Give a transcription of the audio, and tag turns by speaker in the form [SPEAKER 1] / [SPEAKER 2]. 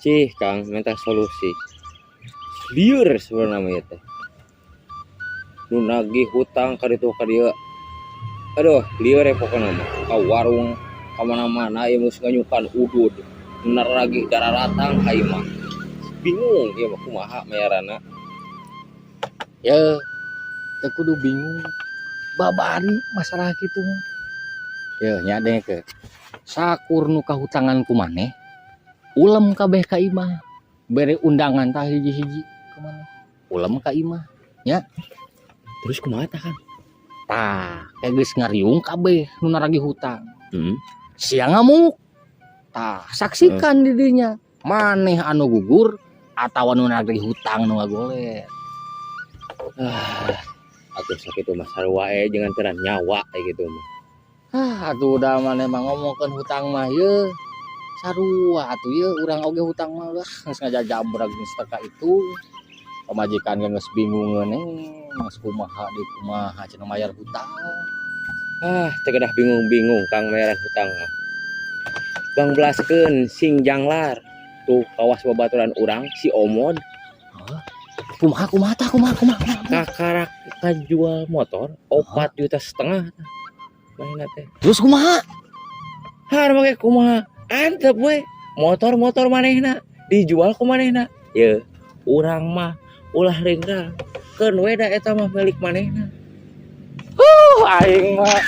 [SPEAKER 1] Cih Kang minta solusi liur sebenarnya teh nu nagih hutang ka ditu ka dieu aduh liur ya pokoknya mah ka warung ka mana-mana ieu geus nganyukan udud bener lagi dararatang ka imah bingung ieu mah kumaha mayarana
[SPEAKER 2] Ya teu kudu bingung babari masalah kitu mah. Ya nya dengke sakur nu kahutangan ku maneh ulem kabeh ka imah bere undangan tah hiji-hiji ka maneh ulem ka imah nya
[SPEAKER 1] terus kumaha tah Kang
[SPEAKER 2] tah geus ngariung kabeh nu naragi hutang siang ngamuk tah saksikan di dinya maneh anu gugur atawa nu nagih hutang nu ngagoler.
[SPEAKER 1] atuh sakitu mah sarua jangan teran nyawa kayak gitu mah
[SPEAKER 2] Atuh udah maneh mah ngomongkeun hutang mah ye sarua atuh ye urang oge hutang mah geus ngajajabrag geus teka itu pamajikan geus bingung neng geus kumaha di kumaha cenah mayar hutang.
[SPEAKER 1] teu kedah bingung-bingung Kang mayaran hutang mah Bang belaskeun sing janglar tuh kawas babaturan urang si Omod
[SPEAKER 2] Kumaha
[SPEAKER 1] kakarak kajual motor 4,5 juta mainna teh
[SPEAKER 2] terus kumaha
[SPEAKER 1] make kumaha antep we motor manehna dijual ku manehna ye urang mah ulah ringgang keun we da eta mah milik manehna
[SPEAKER 2] aing mah